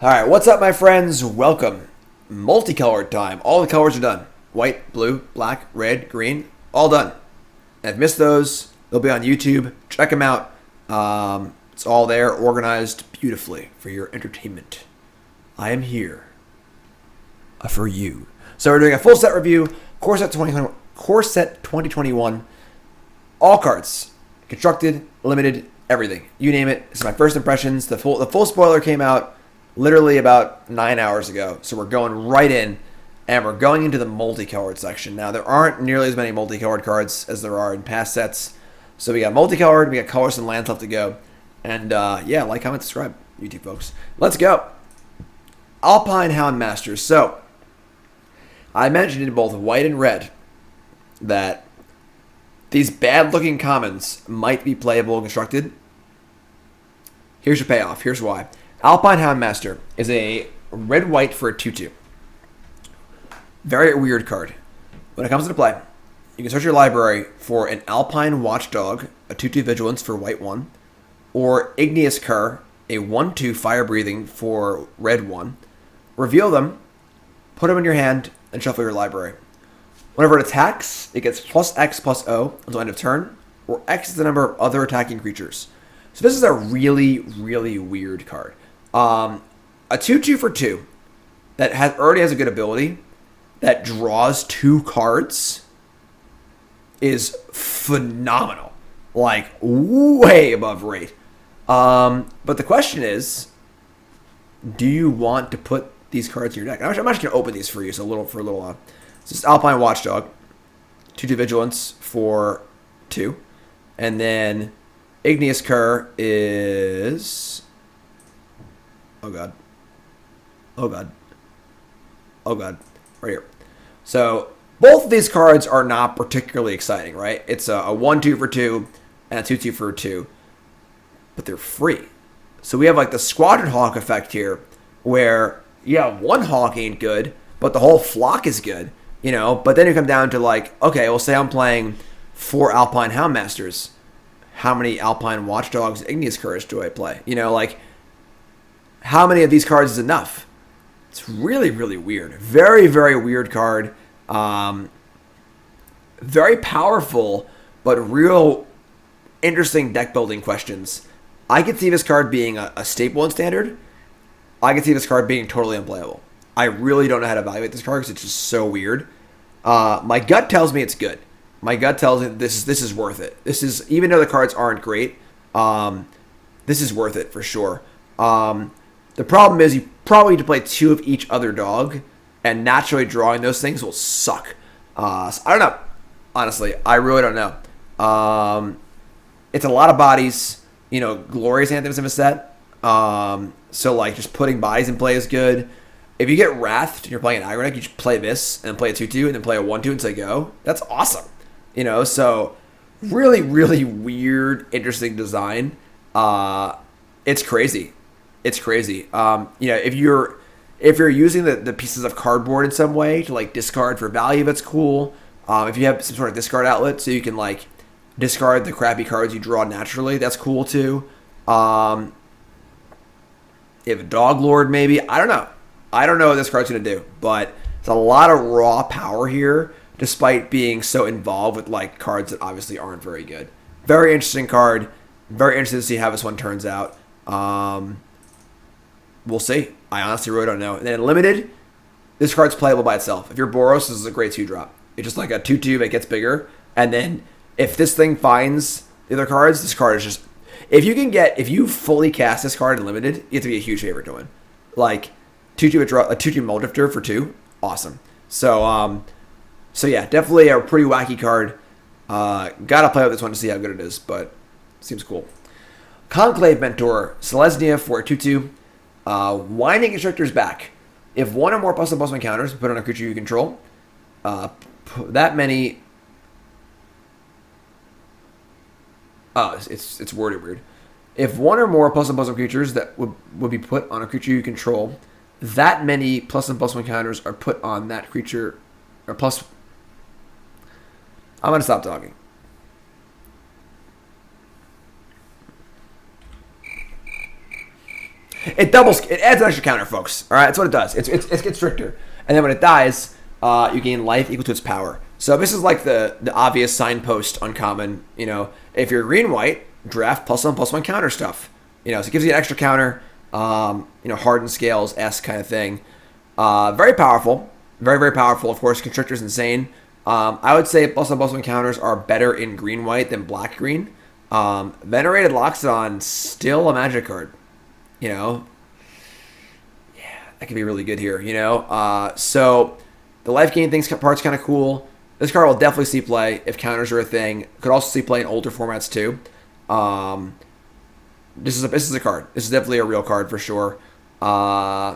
Alright, what's up, my friends? Welcome. Multicolored time. All the colors are done. White, blue, black, red, green, all done. I've missed those. They'll be on YouTube. Check them out. It's all there, organized beautifully for your entertainment. I am here for you. So we're doing a full set review. Core set 2021. All cards. Constructed, limited, everything. You name it. This is my first impressions. The full spoiler came out literally about 9 hours ago. So we're going right in, and we're going into the multicolored section. Now, there aren't nearly as many multicolored cards as there are in past sets. So we got multicolored, we got colors and lands left to go. And yeah, like, comment, subscribe, YouTube folks. Let's go. Alpine Howmasters. So, I mentioned in both white and red that these bad-looking commons might be playable and constructed. Here's your payoff. Here's why. Alpine Howmaster is a red-white for a 2/2. Very weird card. When it comes into play, you can search your library for an Alpine Watchdog, a 2/2 Vigilance for white 1, or Igneous Cur, a 1/2 Fire-breathing for red 1. Reveal them, put them in your hand, and shuffle your library. Whenever it attacks, it gets plus X plus O until end of turn, or X is the number of other attacking creatures. So this is a really, really weird card. A 2/2 for 2 that already has a good ability that draws 2 cards is phenomenal. Like, way above rate. But the question is, do you want to put these cards in your deck? I'm just going to open these for you for a little while. This is Alpine Watchdog, 2/2 Vigilance for 2. And then Igneous Cur is... Oh god. Oh god. Oh god. Right here. So, both of these cards are not particularly exciting, right? It's a 1/2 for 2 and a 2/2 for 2. But they're free. So we have like the Squadron Hawk effect here, where, yeah, one Hawk ain't good, but the whole flock is good, you know? But then you come down to like, okay, well, say I'm playing 4 Alpine Howmasters. How many Alpine Watchdogs Igneous Curs do I play? You know, like, how many of these cards is enough? It's really, really weird. Very, very weird card. Very powerful, but real interesting deck building questions. I could see this card being a staple in Standard. I could see this card being totally unplayable. I really don't know how to evaluate this card because it's just so weird. My gut tells me it's good. My gut tells me this is worth it. This is, even though the cards aren't great, this is worth it for sure. The problem is you probably need to play 2 of each other dog, and naturally drawing those things will suck. So I don't know. Honestly, I really don't know. It's a lot of bodies. You know, Glorious Anthems in a set. So, like, just putting bodies in play is good. If you get Wrathed and you're playing an aggro deck, you just play this and play a 2/2 and then play a 1/2 and say go. That's awesome. You know, so really, really weird, interesting design. It's crazy. It's crazy. You know, if you're using the pieces of cardboard in some way to like discard for value, that's cool. If you have some sort of discard outlet so you can like discard the crappy cards you draw naturally, that's cool too. If a Dog Lord, maybe, I don't know. I don't know what this card's gonna do, but it's a lot of raw power here, despite being so involved with like cards that obviously aren't very good. Very interesting card. Very interested to see how this one turns out. We'll see. I honestly really don't know. And then limited, this card's playable by itself. If you're Boros, this is a great 2-drop. It's just like a 2/2 that gets bigger. And then if this thing finds the other cards, this card is just... If you fully cast this card in limited, you have to be a huge favorite to win. Like, 2/2 Muldrifter for 2, awesome. So yeah, definitely a pretty wacky card. Gotta play with this one to see how good it is, but seems cool. Conclave Mentor, Celestia for a 2/2. Winding Constrictor's back. If one or more +1/+1 counters put on a creature you control, that many... Oh, it's worded weird. If one or more +1/+1 creatures that would be put on a creature you control, that many +1/+1 counters are put on that creature, or plus... I'm going to stop talking. It doubles. It adds an extra counter, folks. All right, that's what it does. It gets stricter, and then when it dies, you gain life equal to its power. So this is like the obvious signpost uncommon. You know, if you're green white, draft +1/+1 counter stuff. You know, so it gives you an extra counter. You know, hardened scales S kind of thing. Very powerful. Very, very powerful. Of course, Constrictor's insane. I would say +1/+1 counters are better in green white than black green. Venerated Loxodon, still a magic card. You know, yeah, that could be really good here. You know, so the life gain part's kind of cool. This card will definitely see play if counters are a thing. Could also see play in older formats too. This is a card. This is definitely a real card for sure. Yeah,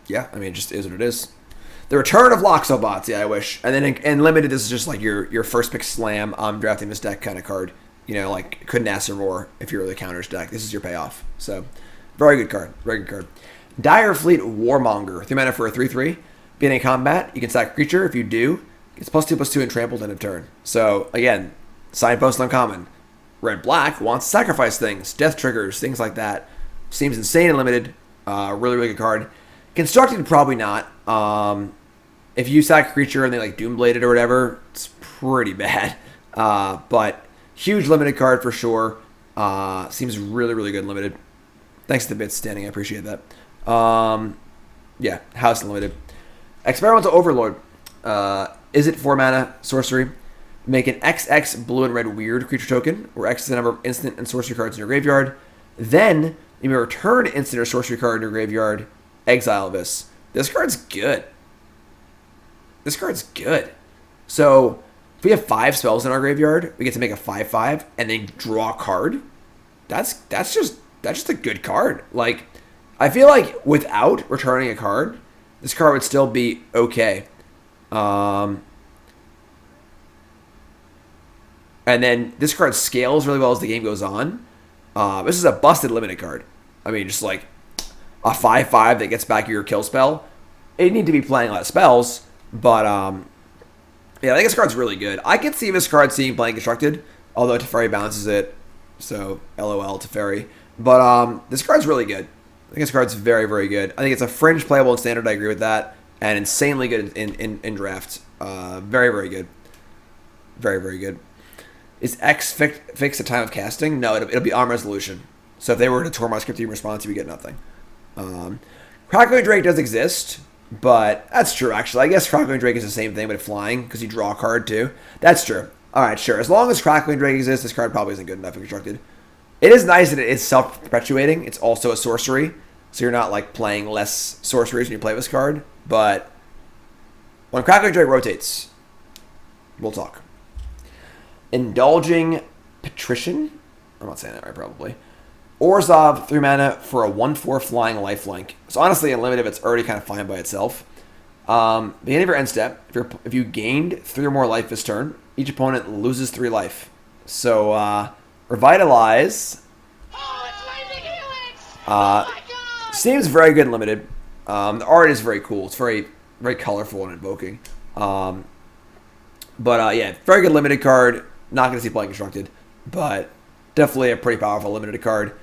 I mean, it just is what it is. The return of Loxobots, yeah, I wish. And then in limited, this is just like your first pick slam. I'm drafting this deck kind of card. You know, like couldn't ask for more if you're the counters deck. This is your payoff. So, very good card. Very good card. Dire Fleet Warmonger. 3 mana for a 3/3. Being in combat, you can sack a creature. If you do, it's +2/+2 and trampled end of turn. So, again, signpost uncommon. Red Black wants to sacrifice things, death triggers, things like that. Seems insane and limited. Really, really good card. Constructed, probably not. If you sack a creature and they like Doombladed or whatever, it's pretty bad. But huge limited card for sure. Seems really, really good limited. Thanks to the bits standing, I appreciate that. Yeah, house limited. Experimental Overlord. Is it 4 mana sorcery? Make an XX blue and red weird creature token, where X is the number of instant and sorcery cards in your graveyard. Then you may return an instant or sorcery card in your graveyard. Exile this. This card's good. This card's good. So if we have 5 spells in our graveyard, we get to make a 5/5 and then draw a card. That's just a good card. Like, I feel like without returning a card, this card would still be okay. And then this card scales really well as the game goes on. This is a busted limited card. I mean, just like a 5/5 that gets back your kill spell. It need to be playing a lot of spells, but yeah, I think this card's really good. I can see this card seeing playing constructed, although Teferi balances it, so LOL Teferi. But this card's really good. I think this card's very, very good. I think it's a fringe playable in standard. I agree with that, and insanely good in draft. Very, very good. Very, very good. Is X fixed at time of casting? No, it'll be on resolution. So if they were to Tormod's Cryptic response, you would get nothing. Crackling Drake does exist, but that's true, actually. I guess Crackling Drake is the same thing, but flying, because you draw a card, too. That's true. Alright, sure. As long as Crackling Drake exists, this card probably isn't good enough for constructed. It is nice that it is self-perpetuating. It's also a sorcery, so you're not, like, playing less sorceries when you play this card. But when Crackling Drake rotates, we'll talk. Indulging Patrician? I'm not saying that right, probably. Orzhov, 3 mana for a 1/4 flying lifelink. So honestly, in limited, it's already kind of fine by itself. Beginning of your end step, if you gained 3 or more life this turn, each opponent loses 3 life. So, Revitalize. Oh, it's Lightning Helix! Oh my god! Seems very good in limited. The art is very cool. It's very, very colorful and invoking. Yeah, very good limited card. Not going to see playing constructed, but definitely a pretty powerful limited card.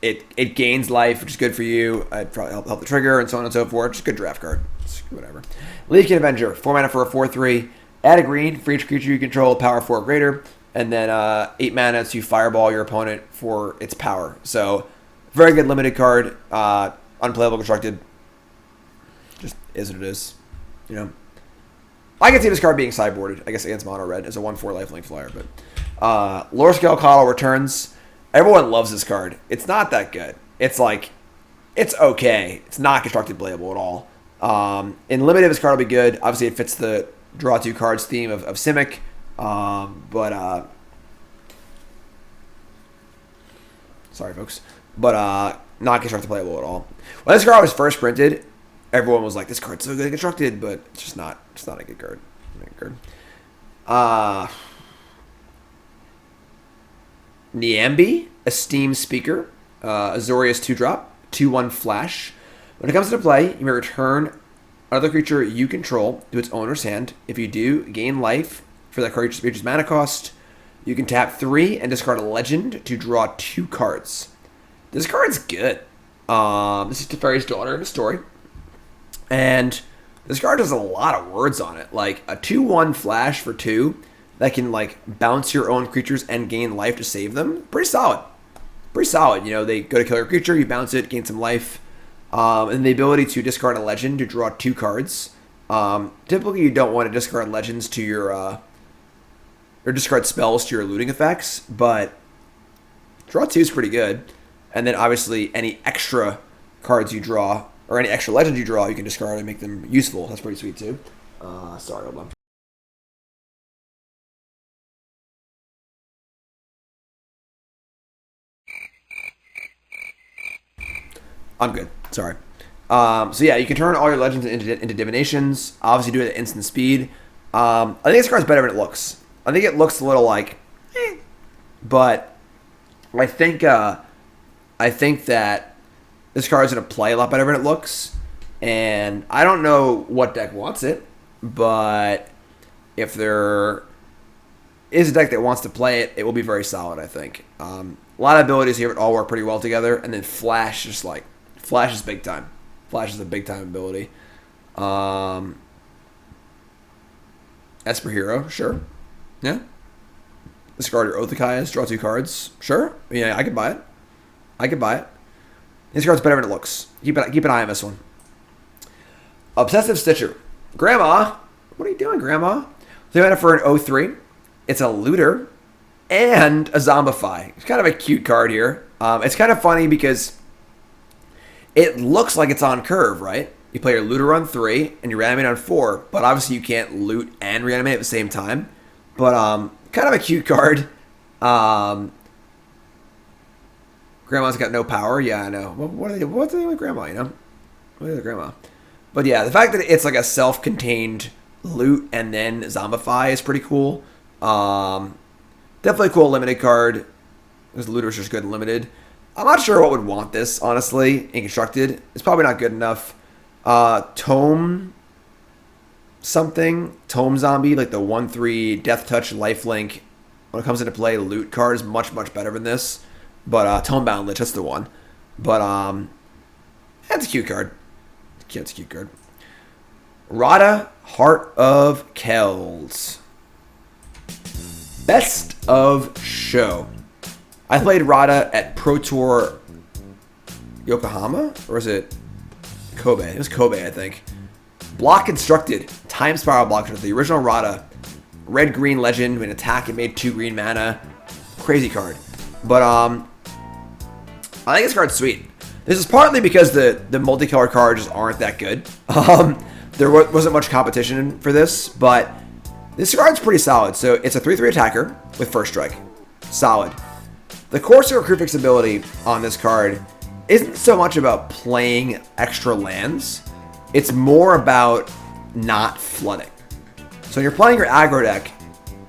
It gains life, which is good for you. It probably help the trigger and so on and so forth. Just a good draft card. It's whatever. Leafkin Avenger, 4 mana for a 4/3. Add a green for each creature you control, power 4 or greater, and then 8 mana to fireball your opponent for its power. So very good limited card. Unplayable constructed. Just is what it is. You know. I can see this card being sideboarded, I guess, against mono red as a 1/4 lifelink flyer, but Lore Scale Coddle returns. Everyone loves this card. It's not that good. It's like, it's okay. It's not constructed playable at all. In limited, this card will be good. Obviously, it fits the draw 2 cards theme of Simic, sorry, folks. But not constructed playable at all. When this card was first printed, everyone was like, this card's so good constructed, but it's just not. It's not a good card. Not a good card. Niambi, Esteemed Speaker, Azureus 2-drop, 2/1 flash. When it comes into play, you may return another creature you control to its owner's hand. If you do, gain life for that creature's mana cost. You can tap 3 and discard a legend to draw 2 cards. This card's good. This is Teferi's Daughter in the story. And this card has a lot of words on it. Like a 2/1 flash for 2 that can like bounce your own creatures and gain life to save them. Pretty solid. Pretty solid. You know, they go to kill your creature, you bounce it, gain some life. And the ability to discard a legend to draw 2 cards. Typically, you don't want to discard legends to your, or discard spells to your looting effects, but draw 2 is pretty good. And then obviously, any extra cards you draw, or any extra legends you draw, you can discard and make them useful. That's pretty sweet too. Sorry, hold on. I'm good. Sorry. So yeah, you can turn all your legends into divinations. Obviously, do it at instant speed. I think this card's better than it looks. I think it looks a little like, but I think that this card is going to play a lot better than it looks. And I don't know what deck wants it, but if there is a deck that wants to play it, it will be very solid. I think a lot of abilities here all work pretty well together, and then Flash is like. Flash is big time. Flash is a big time ability. Esper Hero, sure. Yeah. Discard your Oathakaias, draw 2 cards. Sure. Yeah, I could buy it. I could buy it. This card's better than it looks. Keep an eye on this one. Obsessive Stitcher. Grandma. What are you doing, Grandma? They went for an 0/3. It's a looter and a zombify. It's kind of a cute card here. It's kind of funny because it looks like it's on curve, right? You play your looter on 3 and you reanimate on 4, but obviously you can't loot and reanimate at the same time. But kind of a cute card. Grandma's got no power. Yeah, I know. What's the name of Grandma? You know, what is Grandma? But yeah, the fact that it's like a self-contained loot and then zombify is pretty cool. Definitely a cool limited card because the looter is just good and limited. I'm not sure what would want this, honestly, in Constructed. It's probably not good enough. Tome something. Tome Zombie, like the 1/3 Death Touch Lifelink. When it comes into play, loot card is much, much better than this. But Tomebound Lich, that's the one. But that's a cute card. It's a cute card. Radha, Heart of Kells. Best of Show. I played Radha at Pro Tour Yokohama, or is it Kobe? It was Kobe, I think. Block Constructed, Time Spiral Block Constructed, the original Radha, red-green legend, when attack it made 2 green mana. Crazy card. But I think this card's sweet. This is partly because the multicolored cards just aren't that good. There wasn't much competition for this, but this card's pretty solid. So it's a 3/3 attacker with first strike. Solid. The Corsair Crucifix ability on this card isn't so much about playing extra lands. It's more about not flooding. So when you're playing your aggro deck,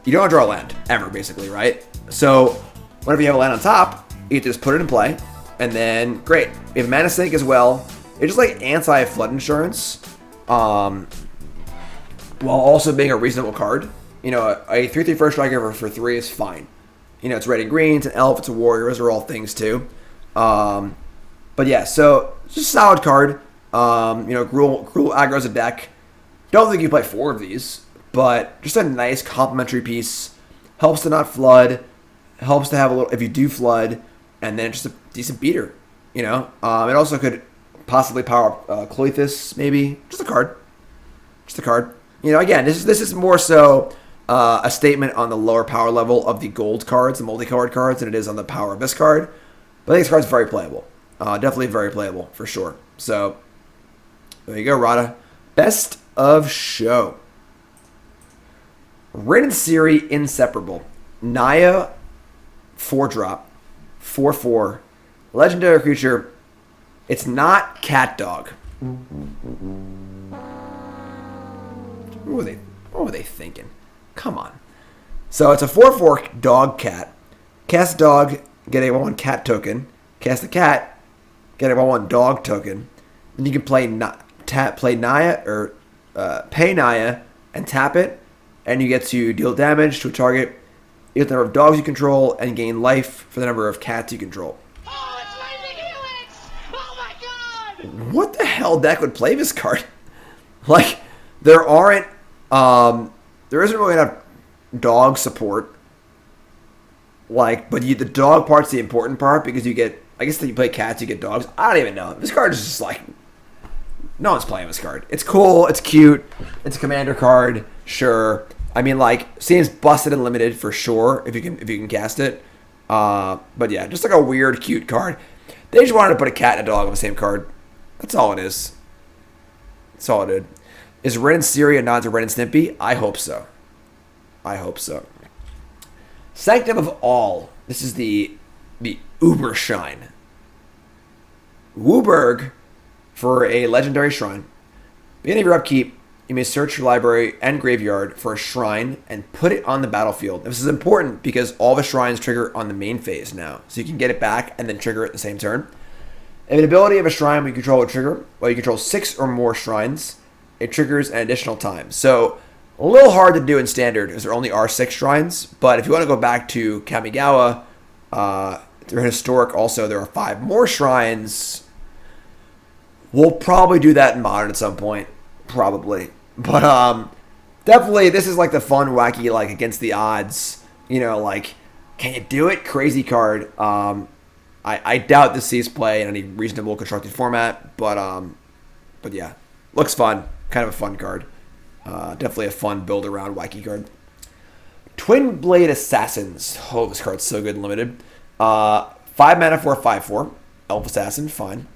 you don't draw a land, ever, basically, right? So whenever you have a land on top, you just put it in play, and then, great. You have Mana Sink as well. It's just like anti-flood insurance, while also being a reasonable card. You know, a 3/3 first striker for 3 is fine. You know, it's red and green, it's an elf, it's a warrior. Those are all things too. But yeah, so it's just a solid card. You know, Gruul aggro's a deck. Don't think you play 4 of these, but just a nice complementary piece. Helps to not flood. Helps to have a little, if you do flood, and then just a decent beater. You know, it also could possibly power Cloithus, maybe. Just a card. Just a card. You know, again, this is more so a statement on the lower power level of the gold cards, the multicolored cards, than it is on the power of this card. But I think this card's very playable. Definitely very playable, for sure. So, there you go, Radha. Best of Show. Rin and Ciri Inseparable. Naya, 4-drop, 4/4. Legendary creature. It's not Cat Dog. What were they thinking? Come on. So it's a 4/4 dog cat. Cast a dog, get a 1/1 cat token. Cast a cat, get a 1/1 dog token. Then you can play Naya or pay Naya and tap it, and you get to deal damage to a target You get the number of dogs you control, and gain life for the number of cats you control. Oh, it's Lightning Helix! Oh my god! What the hell deck would play this card? Like, there aren't, there isn't really enough dog support. Like, but the dog part's the important part because you get, I guess that you play cats, you get dogs. I don't even know. This card is just like, no one's playing this card. It's cool, it's cute, it's a commander card, sure. I mean, like, seems busted and limited for sure if you can cast it. But yeah, just like a weird, cute card. They just wanted to put a cat and a dog on the same card. That's all it is. That's all it is. Is Ren and Siri a nod to Ren and Snippy? I hope so. I hope so. Sanctum of All. This is the Uber Shrine. Wooburg for a legendary shrine. Beginning of your upkeep, you may search your library and graveyard for a shrine and put it on the battlefield. This is important because all the shrines trigger on the main phase now. So you can get it back and then trigger it the same turn. If an ability of a shrine we control will trigger, while you control 6 or more shrines, it triggers an additional time. So a little hard to do in standard because there only are 6 shrines. But if you want to go back to Kamigawa, they're historic also. There are 5 more shrines. We'll probably do that in modern at some point. Probably. But definitely this is like the fun, wacky, like against the odds. You know, like, can you do it? Crazy card. I doubt this sees play in any reasonable constructed format. But yeah. Looks fun. Kind of a fun card. Definitely a fun build around wacky card. Twin Blade Assassins. Oh, this card's so good and limited. 5 mana for a 5/4. Elf Assassin, fine.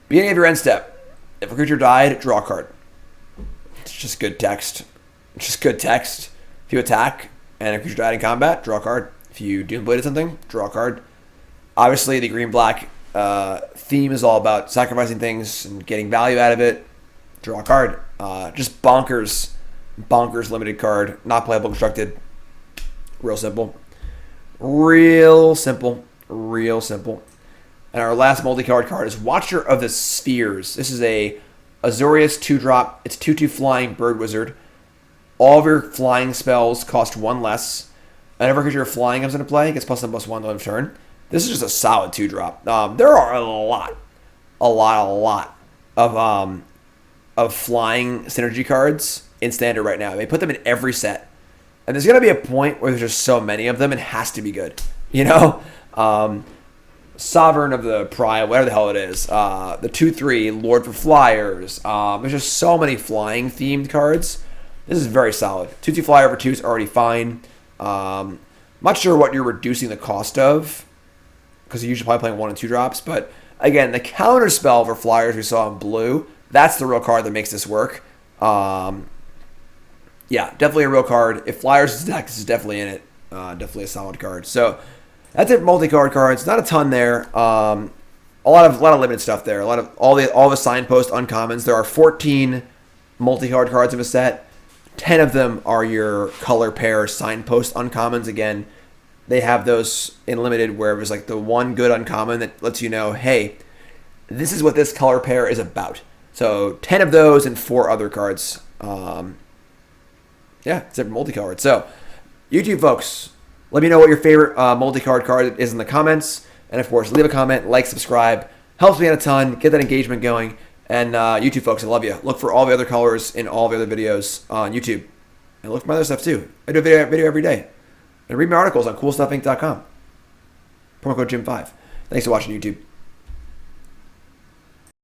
Beginning of your end step. If a creature died, draw a card. It's just good text. It's just good text. If you attack and a creature died in combat, draw a card. If you Doom Bladed something, draw a card. Obviously, the green-black theme is all about sacrificing things and getting value out of it. Draw a card. Just bonkers limited card. Not playable constructed. Real simple. Real simple. Real simple. And our last multicolored card is Watcher of the Spheres. This is a Azureus 2-drop. It's 2/2 flying bird wizard. All of your flying spells cost 1 less. Whenever a creature flying comes into play, it gets +1/+1 on turn. This is just a solid 2-drop. There are a lot of flying synergy cards in standard right now. They put them in every set. And there's going to be a point where there's just so many of them, it has to be good. You know? Sovereign of the Pride, whatever the hell it is. The 2/3, Lord for Flyers. There's just so many flying themed cards. This is very solid. 2/2 flyer over 2 is already fine. Not sure what you're reducing the cost of, because you're usually probably playing 1 and 2 drops. But again, the counter spell for Flyers we saw in blue, that's the real card that makes this work. Yeah, definitely a real card. If Flyers is deck, this is definitely in it. Definitely a solid card. So that's it. Multicolored cards. Not a ton there. A lot of limited stuff there. A lot of all the signpost uncommons. There are 14 multicolored cards in a set. 10 of them are your color pair signpost uncommons. Again, they have those in limited where it was like the one good uncommon that lets you know, hey, this is what this color pair is about. So 10 of those and 4 other cards. Yeah, it's a multicolored. So YouTube folks, let me know what your favorite multicolored card is in the comments. And of course, leave a comment, like, subscribe. Helps me out a ton. Get that engagement going. And YouTube folks, I love you. Look for all the other colors in all the other videos on YouTube. And look for my other stuff too. I do a video every day. And read my articles on coolstuffinc.com. Promo code Jim5. Thanks for watching YouTube.